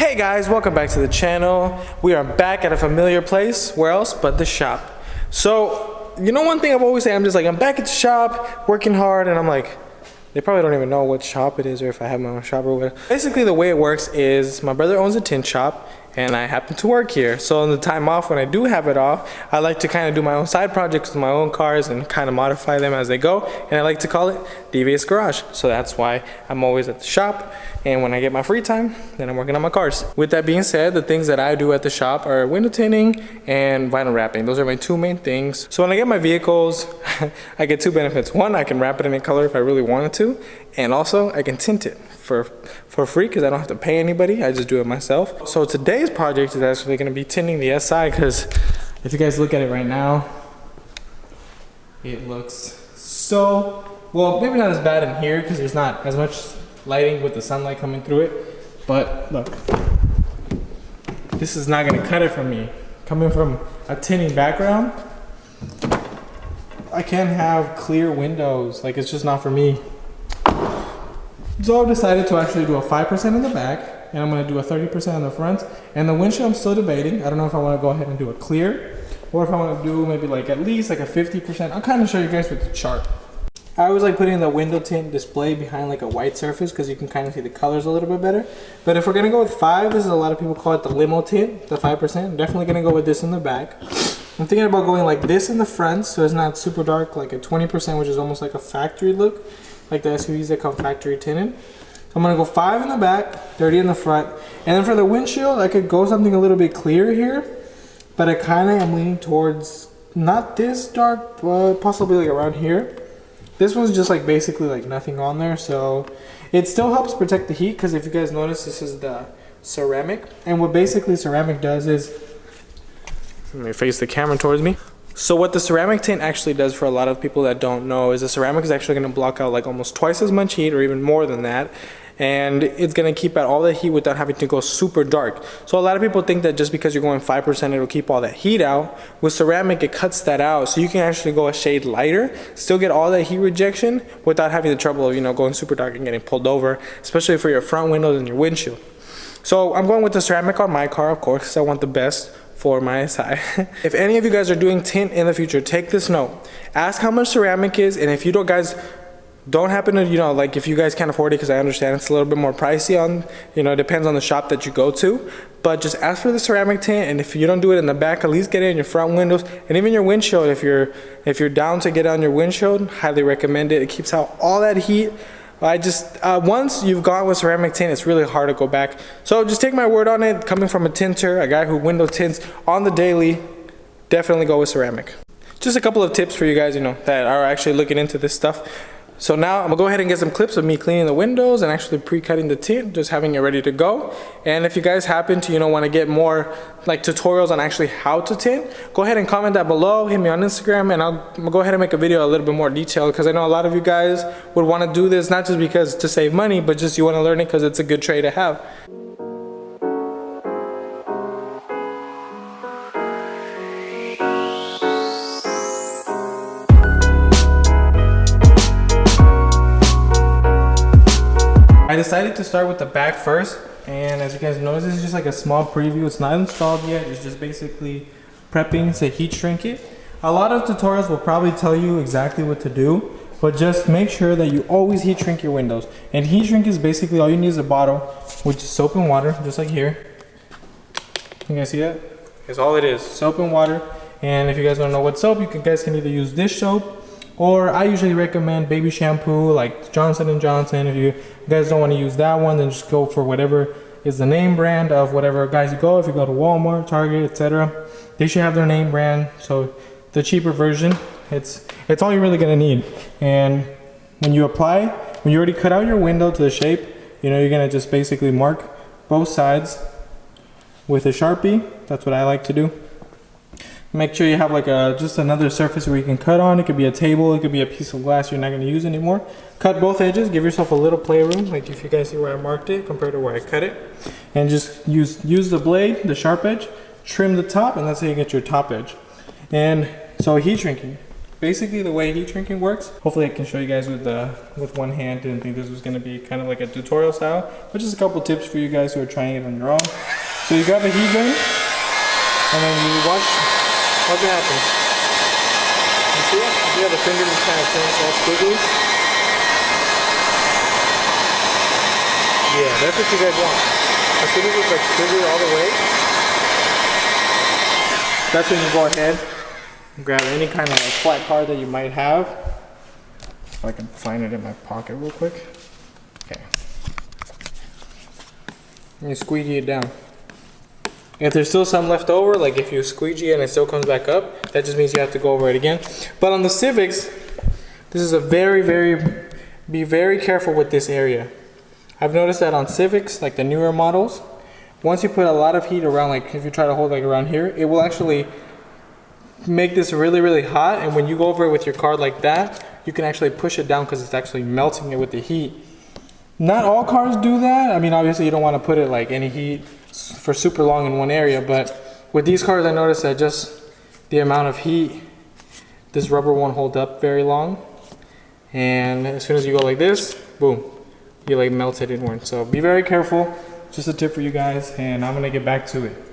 Hey guys, welcome back to the channel. We are back at a familiar place. Where else but the shop? So, you know one thing I've always said, I'm back at the shop, working hard, and I'm like, they probably don't even know what shop it is or if I have my own shop or whatever. Basically the way it works is my brother owns a tint shop and I happen to work here. So in the time off, when I do have it off, I like to kind of do my own side projects with my own cars and kind of modify them as they go. And I like to call it Devious Garage. So that's why I'm always at the shop. And when I get my free time, then I'm working on my cars. With that being said, the things that I do at the shop are window tinting and vinyl wrapping. Those are my two main things. So when I get my vehicles, I get two benefits. One, I can wrap it in a color if I really wanted to. And also I can tint it for free because I don't have to pay anybody. I just do it myself. So today's project is actually going to be tinting the SI, because if you guys look at it right now, it looks so, well, maybe not as bad in here because there's not as much lighting with the sunlight coming through it, but look, this is not going to cut it for me. Coming from a tinting background, I can't have clear windows. Like, it's just not for me. So I've decided to actually do a 5% in the back, and I'm going to do a 30% on the front. And the windshield I'm still debating. I don't know if I want to go ahead and do a clear, or if I want to do maybe like at least like a 50%. I'll kind of show you guys with the chart. I always like putting the window tint display behind like a white surface because you can kind of see the colors a little bit better. But if we're going to go with 5, this is a lot of people call it the limo tint, the 5%. I'm definitely going to go with this in the back. I'm thinking about going like this in the front so it's not super dark, like a 20%, which is almost like a factory look, like the SUVs that come factory tinted. So I'm going to go 5 in the back, 30 in the front. And then for the windshield, I could go something a little bit clearer here, but I kind of am leaning towards not this dark, but possibly like around here. This one's just like basically like nothing on there, so it still helps protect the heat, because if you guys notice, this is the ceramic. And what basically ceramic does is, let me face the camera towards me. So what the ceramic tint actually does, for a lot of people that don't know, is the ceramic is actually going to block out like almost twice as much heat, or even more than that. And it's going to keep out all the heat without having to go super dark. So a lot of people think that just because you're going 5%, it'll keep all that heat out. With ceramic, it cuts that out. So you can actually go a shade lighter, still get all that heat rejection without having the trouble of, you know, going super dark and getting pulled over, especially for your front windows and your windshield. So I'm going with the ceramic on my car, of course, because I want the best for my SI. If any of you guys are doing tint in the future, take this note. Ask how much ceramic is, and if you guys don't happen to, you know, like if you guys can't afford it, because I understand it's a little bit more pricey on, you know, it depends on the shop that you go to, but just ask for the ceramic tint. And if you don't do it in the back, at least get it in your front windows and even your windshield. If you're down to get on your windshield, highly recommend it. It keeps out all that heat. Once you've gone with ceramic tint, it's really hard to go back. So just take my word on it. Coming from a tinter, a guy who window tints on the daily, definitely go with ceramic. Just a couple of tips for you guys, you know, that are actually looking into this stuff. So now I'm gonna go ahead and get some clips of me cleaning the windows and actually pre-cutting the tint, just having it ready to go. And if you guys happen to, you know, want to get more like tutorials on actually how to tint, go ahead and comment that below, hit me on Instagram, and I'll go ahead and make a video a little bit more detailed, because I know a lot of you guys would want to do this, not just because to save money, but just you want to learn it because it's a good trade to have. I decided to start with the back first, and as you guys notice, this is just like a small preview. It's not installed yet. It's just basically prepping to heat shrink it. A lot of tutorials will probably tell you exactly what to do, but just make sure that you always heat shrink your windows. And heat shrink is basically all you need is a bottle, which is soap and water, just like here. You guys see that? That's all it is, soap and water. And if you guys don't know what soap, you guys can either use dish soap, or I usually recommend baby shampoo like Johnson & Johnson. If you guys don't want to use that one, then just go for whatever is the name brand of whatever guys you go. If you go to Walmart, Target, etc., they should have their name brand. So the cheaper version, it's all you're really gonna need. And when you apply, when you already cut out your window to the shape, you know, you're gonna just basically mark both sides with a Sharpie. That's what I like to do. Make sure you have like just another surface where you can cut on. It could be a table, it could be a piece of glass you're not going to use anymore. Cut both edges, give yourself a little playroom, like if you guys see where I marked it compared to where I cut it. And just use the blade, the sharp edge, trim the top, and that's how you get your top edge. And so heat shrinking. basically the way heat shrinking works. Hopefully I can show you guys with one hand. Didn't think this was gonna be kind of like a tutorial style, but just a couple tips for you guys who are trying it on your own. So you grab a heat gun, and then you watch what happens. You see it? You have the finger just kind of turns all squiggly. Yeah, that's what you guys want. As soon as it's like squiggly all the way, that's when you go ahead and grab any kind of like flat card that you might have. If I can find it in my pocket real quick. Okay. And you squeegee it down. If there's still some left over, like if you squeegee and it still comes back up, that just means you have to go over it again. But on the Civics, this is a be very careful with this area. I've noticed that on Civics, like the newer models, once you put a lot of heat around, like if you try to hold like around here, it will actually make this really, really hot. And when you go over it with your card like that, you can actually push it down because it's actually melting it with the heat. Not all cars do that. I mean, obviously you don't want to put it like any heat for super long in one area, but with these cars I noticed that just the amount of heat, this rubber won't hold up very long. And as soon as you go like this, boom, you like melt it inward. So be very careful. Just a tip for you guys, and I'm gonna get back to it.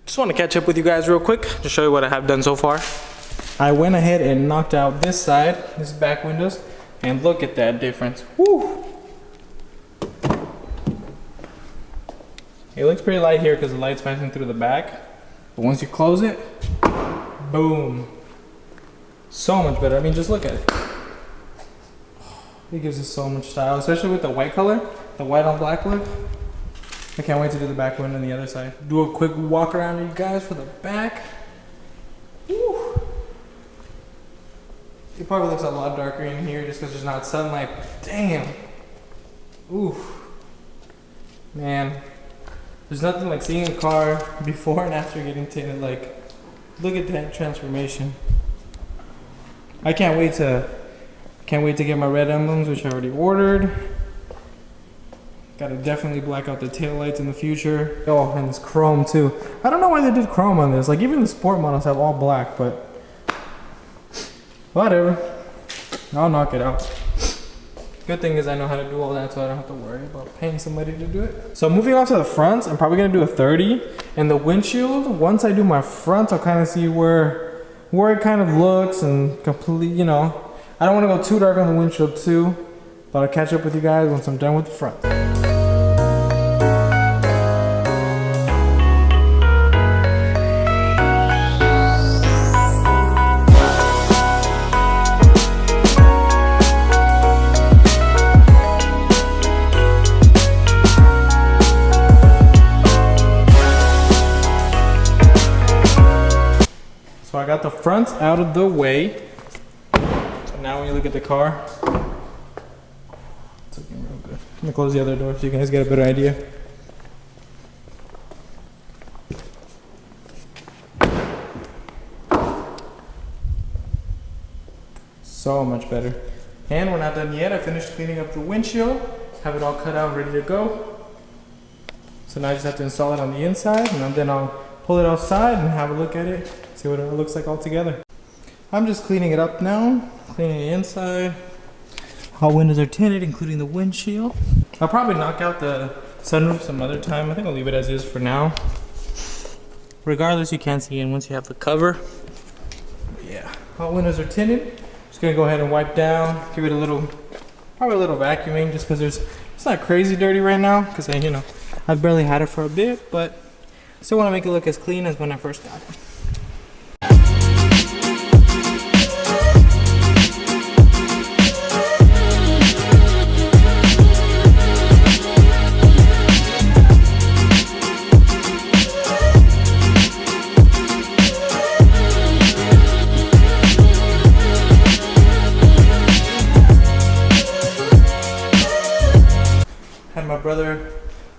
Just want to catch up with you guys real quick to show you what I have done so far. I went ahead and knocked out this side, this back windows, and look at that difference. Woo! It looks pretty light here because the light's passing through the back, but once you close it, boom, so much better. I mean, just look at it. It gives it so much style, especially with the white color, the white on black look. I can't wait to do the back window on the other side. Do a quick walk around you guys for the back. Woo. It probably looks a lot darker in here just because there's not sunlight. Damn. Oof. Man. There's nothing like seeing a car before and after getting tinted. Like, look at that transformation. I can't wait to get my red emblems, which I already ordered. Gotta definitely black out the taillights in the future. Oh, and this chrome too. I don't know why they did chrome on this. Like, even the sport models have all black, but whatever. I'll knock it out. Good thing is I know how to do all that, so I don't have to worry about paying somebody to do it. So moving on to the fronts, I'm probably gonna do a 30. And the windshield, once I do my fronts, I'll kind of see where it kind of looks and complete, you know. I don't want to go too dark on the windshield too, but I'll catch up with you guys once I'm done with the front. So I got the fronts out of the way. So now when you look at the car, it's looking real good. Let me close the other door so you guys get a better idea. So much better. And we're not done yet. I finished cleaning up the windshield, have it all cut out and ready to go. So now I just have to install it on the inside, and then I'll pull it outside and have a look at it, see what it looks like all together. I'm just cleaning it up now, cleaning the inside. All windows are tinted, including the windshield. I'll probably knock out the sunroof some other time. I think I'll leave it as is for now. Regardless, you can't see it once you have the cover. But yeah, all windows are tinted. Just gonna go ahead and wipe down, give it a little, probably a little vacuuming, just because it's not crazy dirty right now. Because I've barely had it for a bit, but still want to make it look as clean as when I first got it. Had my brother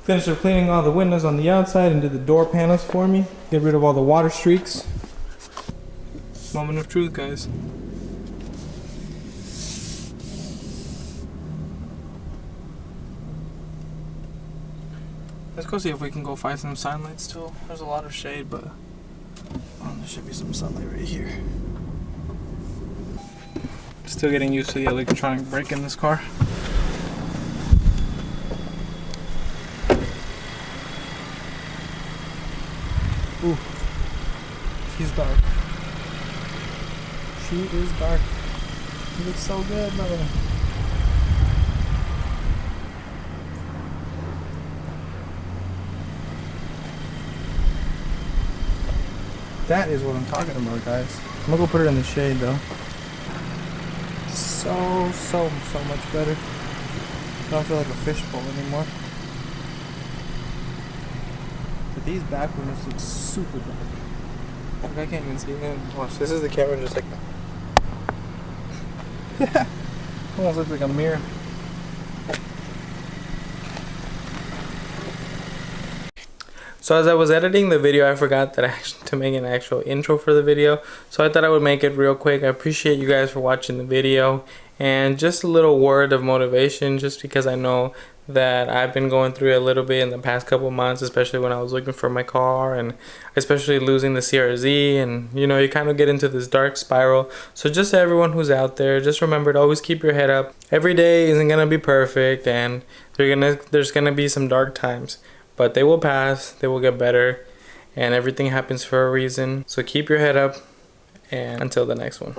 finish up cleaning all the windows on the outside and did the door panels for me. Get rid of all the water streaks. Moment of truth, guys. Let's go see if we can go find some sunlight still. There's a lot of shade, but there should be some sunlight right here. Still getting used to the electronic brake in this car. Ooh, she's dark. She is dark. She looks so good, by the way. That is what I'm talking about, guys. I'm gonna go put it in the shade, though. So much better. I don't feel like a fishbowl anymore. But these back windows look super dark. Like, I can't even see them. Watch, this is the camera just like that. Almost looks like a mirror. So as I was editing the video, I forgot that to make an actual intro for the video. So I thought I would make it real quick. I appreciate you guys for watching the video. And just a little word of motivation, just because I know that I've been going through it a little bit in the past couple months, especially when I was looking for my car and especially losing the CRZ, and you know, you kind of get into this dark spiral. So just to everyone who's out there, just remember to always keep your head up. Every day isn't gonna be perfect, and there's gonna be some dark times, but they will pass, they will get better, and everything happens for a reason. So keep your head up, and until the next one.